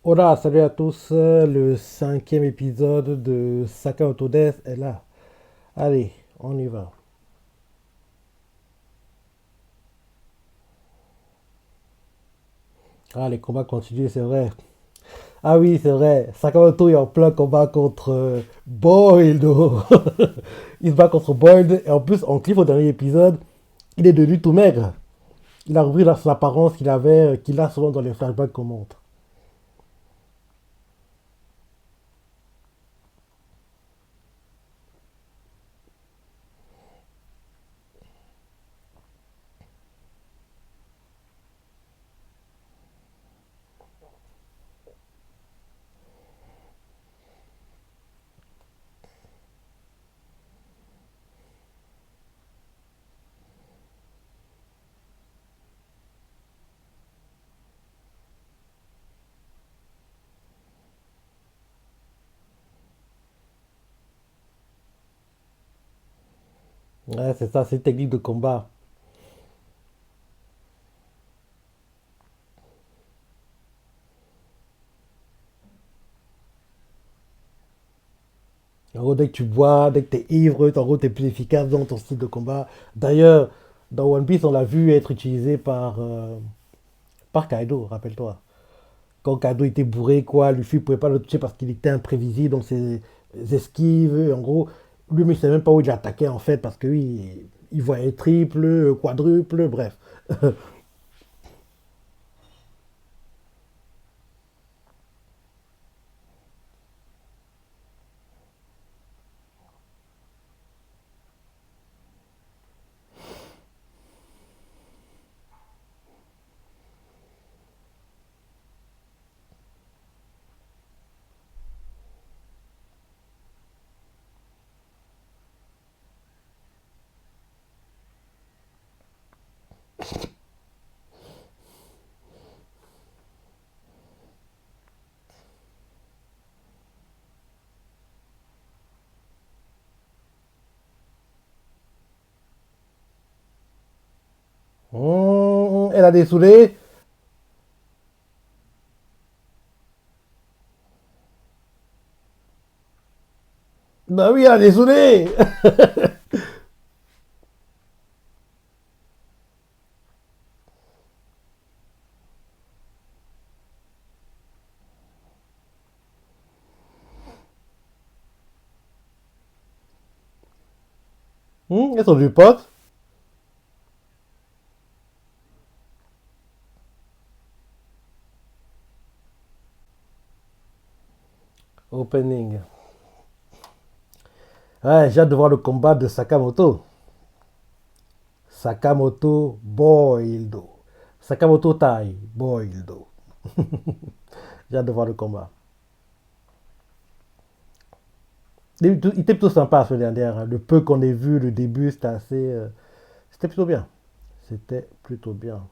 Hola, salut à tous. Le cinquième épisode de Sakamoto Death est là. Allez, on y va. Ah, les combats continuent, c'est vrai. Ah oui, c'est vrai. Sakamoto est en plein combat contre Boyd. Il se bat contre Boyd. Et en plus, en clip au dernier épisode, il est devenu tout maigre. Il a repris son apparence qu'il avait, qu'il a souvent dans les flashbacks qu'on montre. Ouais, c'est ça, c'est une technique de combat. En gros, dès que tu bois, dès que tu es ivre, en gros, tu es plus efficace dans ton style de combat. D'ailleurs, dans One Piece, on l'a vu être utilisé par Kaido, rappelle-toi. Quand Kaido était bourré, quoi, Luffy ne pouvait pas le toucher parce qu'il était imprévisible dans ses esquives. En gros, lui, mais il ne savait même pas où il attaquait, en fait, parce que oui, il voyait triple, quadruple, bref. Elle a dessoulé. Bah oui, elle a dessoulé. Elles sont deux potes. Opening. Ouais, j'ai hâte de voir le combat de Sakamoto. Sakamoto Boildo. Sakamoto Tai Boildo. J'ai hâte de voir le combat. Il était plutôt sympa ce dernier, hein. Le peu qu'on ait vu, le début, c'était assez. C'était plutôt bien. C'était plutôt bien.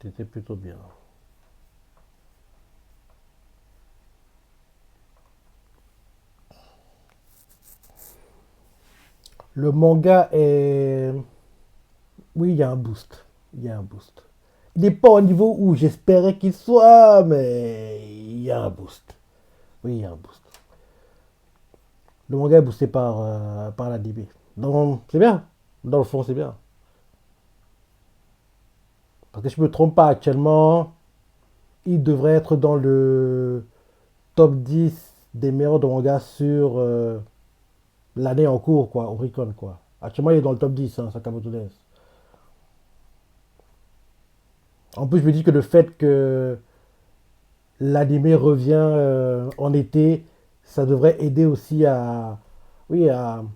C'était plutôt bien. Le manga est. Oui, il y a un boost. Il y a un boost. Il n'est pas au niveau où j'espérais qu'il soit, mais il y a un boost. Oui, il y a un boost. Le manga est boosté par l'anime. Donc, c'est bien. Dans le fond, c'est bien. Parce que je ne me trompe pas actuellement, il devrait être dans le top 10 des meilleurs de manga sur l'année en cours, quoi, Oricon, quoi. Actuellement, il est dans le top 10, hein, Sakamoto Days. En plus, je me dis que le fait que l'anime revient en été, ça devrait aider aussi oui, à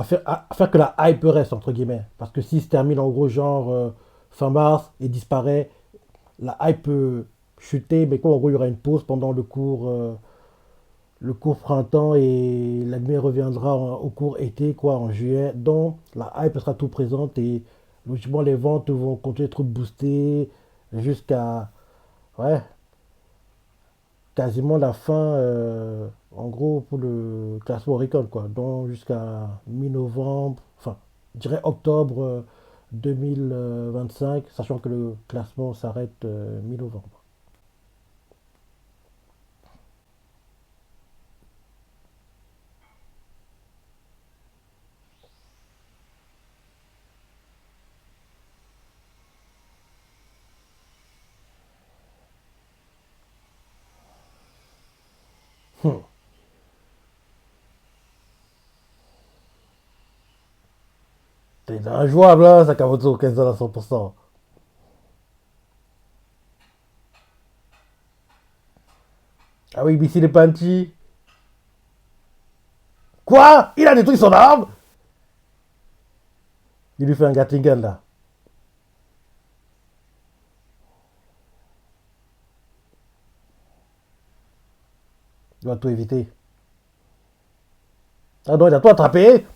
faire que la hype reste, entre guillemets. Parce que s'il se termine en gros, genre fin mars et disparaît, la hype peut chuter, mais quoi, en gros, il y aura une pause pendant le cours printemps et l'anime reviendra au cours été, quoi, en juillet. Donc, la hype sera tout présente et logiquement, les ventes vont continuer d'être boostées jusqu'à, ouais, quasiment la fin, en gros, pour le classement Oricon, quoi. Donc, jusqu'à mi-novembre, enfin, je dirais octobre 2025, sachant que le classement s'arrête mi-novembre. C'est injouable, hein, Sakamoto, 15 à 100%. Ah oui, Bissy les Panty. Quoi? Il a détruit son arme? Il lui fait un Gatling gun, là. Il va tout éviter. Ah non, il a tout attrapé.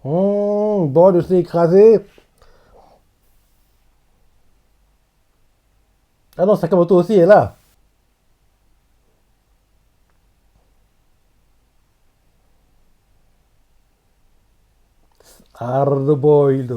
Bon, de s'est écrasé. Ah non, Sakamoto aussi est là. Hard boiled.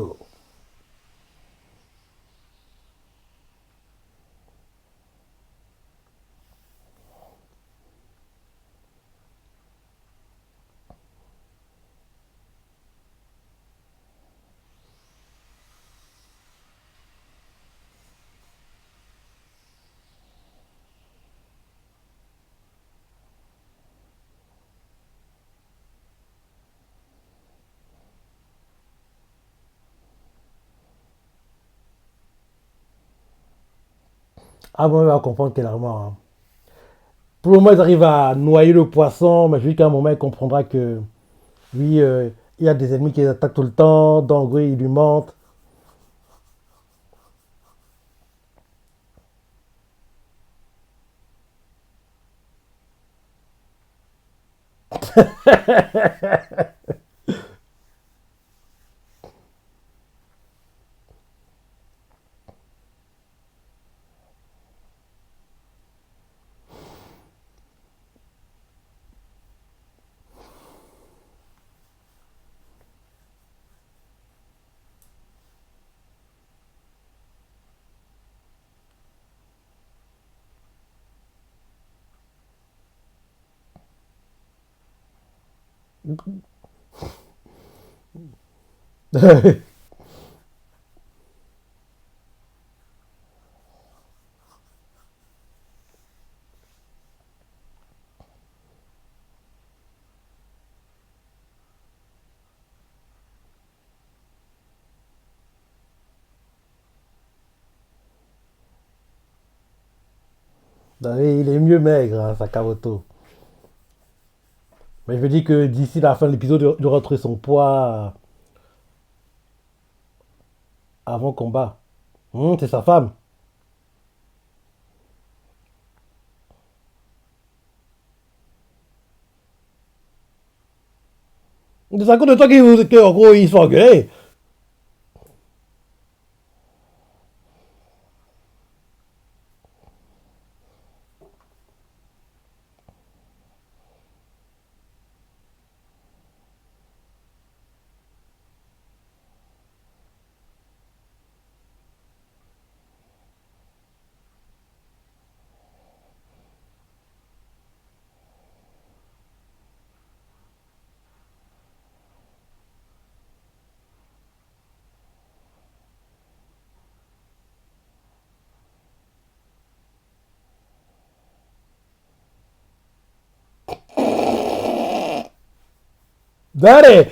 Ah bon, il va comprendre clairement, hein. Pour le moment, ils arrivent à noyer le poisson, mais jusqu'à un moment, il comprendra que, oui, il y a des ennemis qui les attaquent tout le temps, donc oui, ils lui mentent. Il est mieux maigre, hein, Sakamoto. Mais je me dis que d'ici la fin de l'épisode, il aura retrouvé son poids avant combat. C'est sa femme. C'est à cause de toi qu'en gros, ils se font engueuler. Dale.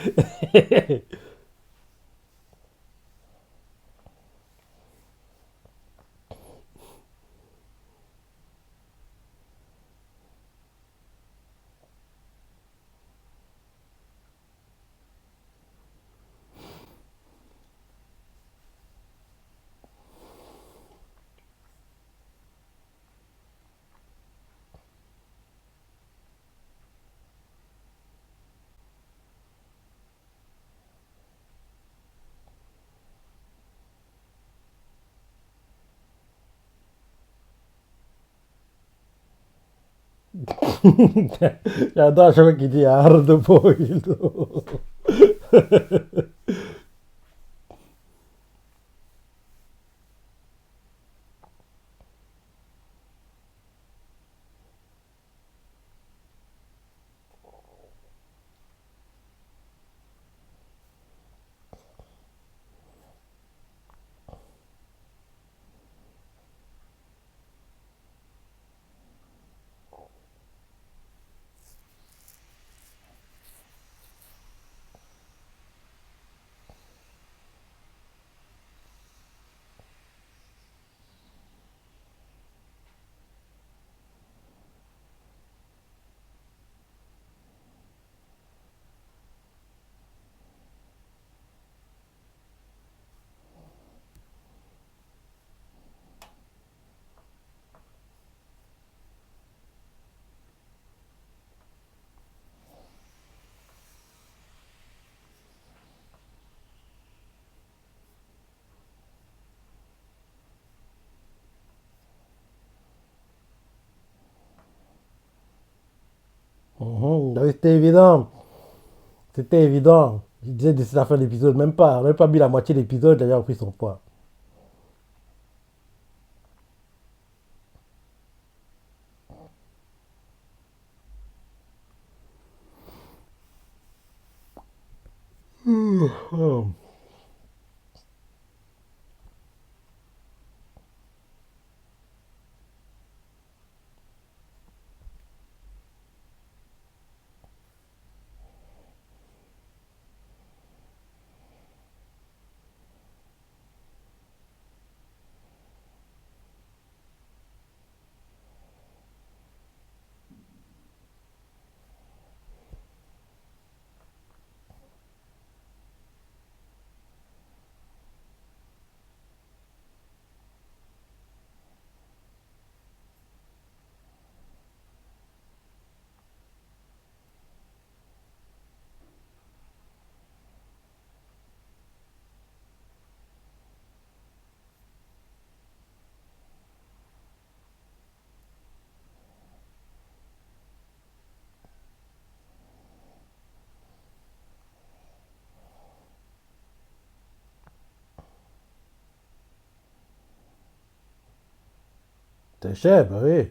J'adore à chaque fois qu'il dit hard boiled. Mhm, oui, c'était évident. C'était évident. Je disais d'ici la fin de l'épisode, même pas mis la moitié de l'épisode, j'ai déjà repris son poids. Oh. C'est cher, bah oui.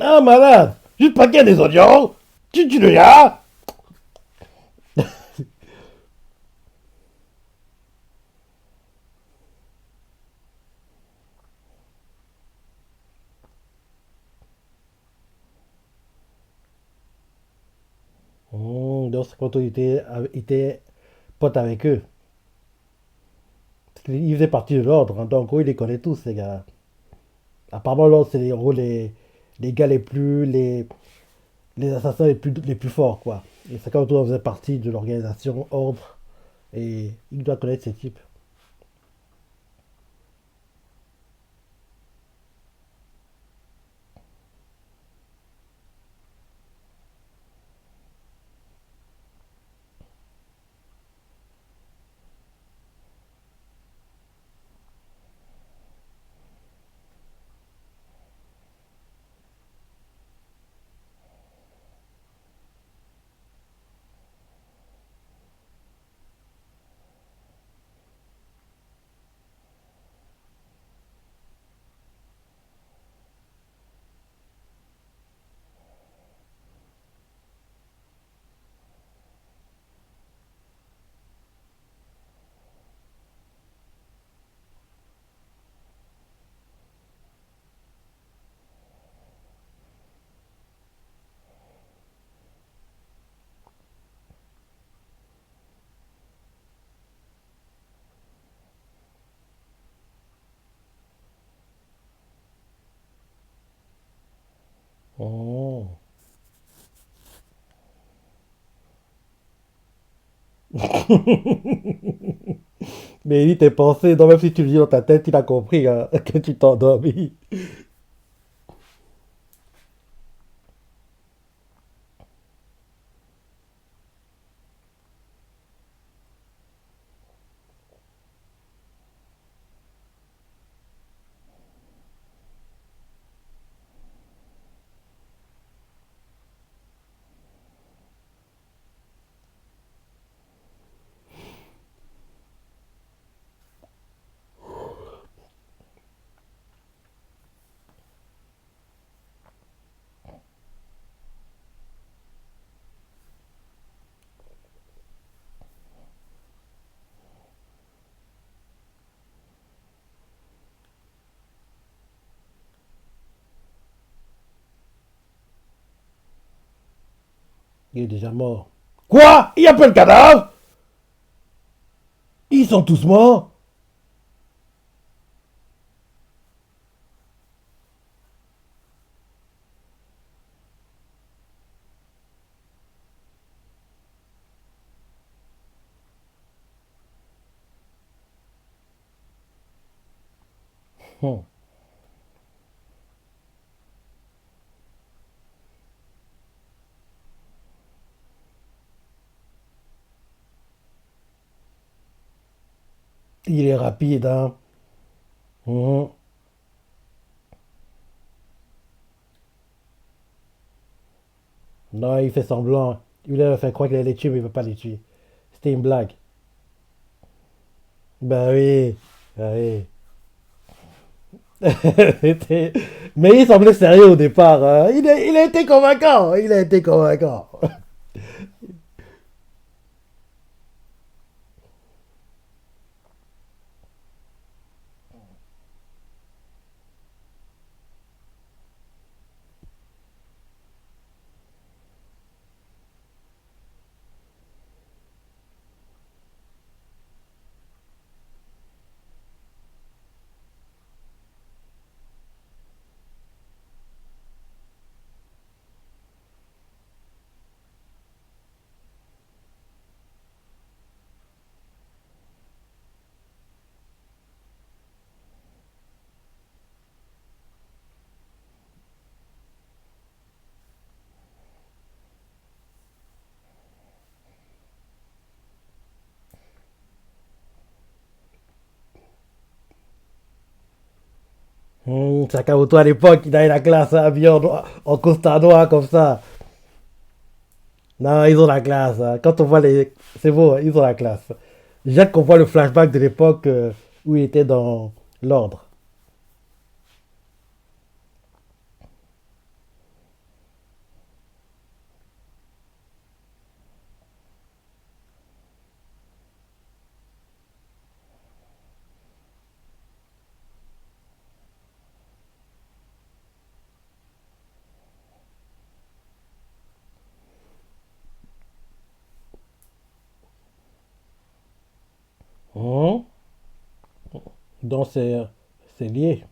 Ah, malade! Juste pas qu'il y a des audios! Tu le gars? d'ailleurs Sakamoto était pote avec eux. Parce qu'il faisait partie de l'ordre, hein, donc oui, il les connaît tous, ces gars. Apparemment, l'ordre, c'est en gros les gars les assassins les plus forts, quoi. Et Sakamoto faisait partie de l'organisation Ordre, et il doit connaître ces types. Oh. Mais il tes pensées, donc même si tu le dis dans ta tête, il a compris hein, que tu t'es endormi. Il est déjà mort. Quoi? Il n'y a pas de cadavre? Ils sont tous morts? Hmm. Il est rapide, hein. Mhm. Non, il fait semblant. Il a fait croire qu'il allait les tuer, mais il ne veut pas les tuer. C'était une blague. Ben oui. Ben oui. Mais il semblait sérieux au départ, hein. Il a été convaincant. Il a été convaincant. Sakamoto à l'époque, il avait la classe hein, habillé en costard noir comme ça. Non, ils ont la classe, hein. Quand on voit les. C'est beau, hein, ils ont la classe. J'ai hâte qu'on voit le flashback de l'époque où il était dans l'ordre. Hum. Donc c'est lié.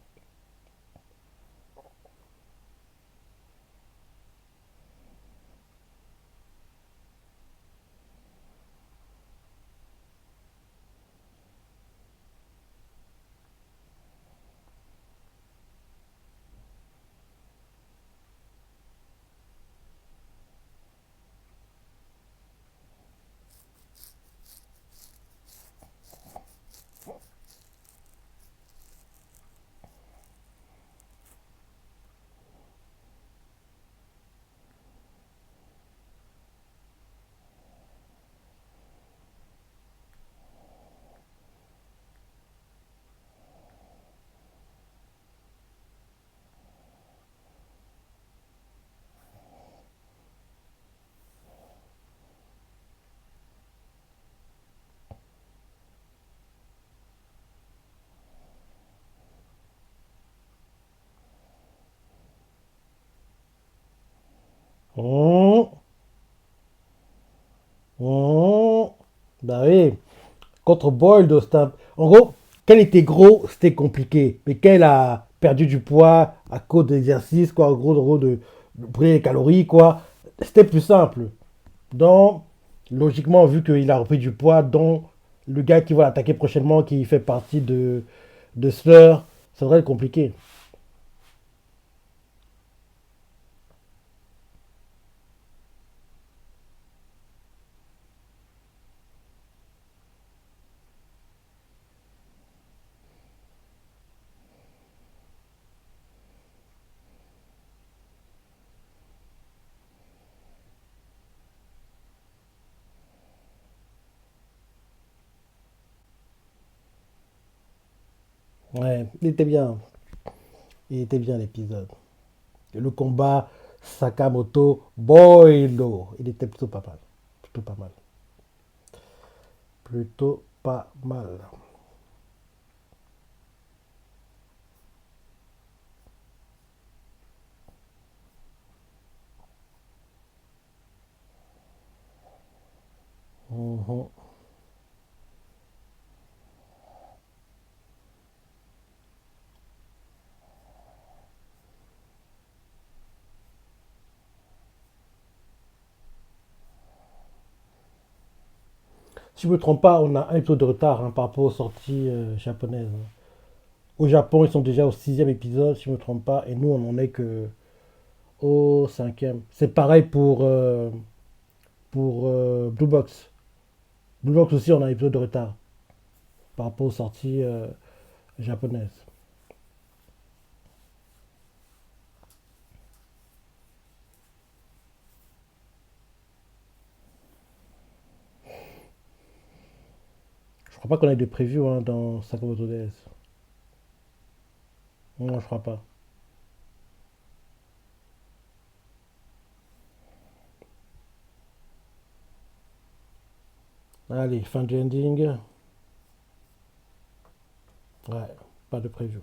Hum. Hum. Bah oui. Contre Boyd, en gros, quand il était gros, c'était compliqué. Mais quand il a perdu du poids à cause d'exercice, quoi, en gros de brûler les calories, quoi, c'était plus simple. Donc, logiquement, vu qu'il a repris du poids, donc le gars qui va l'attaquer prochainement, qui fait partie de Slur, ça devrait être compliqué. Ouais, il était bien. Il était bien l'épisode. Et le combat Sakamoto Boido, il était plutôt pas mal. Plutôt pas mal. Plutôt pas mal. Mhm. Si je ne me trompe pas, on a un épisode de retard par rapport aux sorties japonaises. Au Japon, ils sont déjà au sixième épisode, si je ne me trompe pas, et nous, on en est que au cinquième. C'est pareil pour Blue Box. Blue Box aussi, on a un épisode de retard par rapport aux sorties japonaises. Je crois pas qu'on ait de preview dans Sakamoto Days. Non, je crois pas. Allez, fin du ending. Ouais, pas de preview.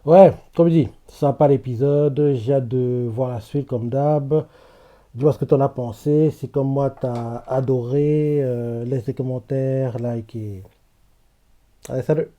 Ouais, comme dit, sympa l'épisode. J'ai hâte de voir la suite comme d'hab. Dis-moi ce que t'en as pensé. Si comme moi t'as adoré, laisse des commentaires, like et... Allez, salut!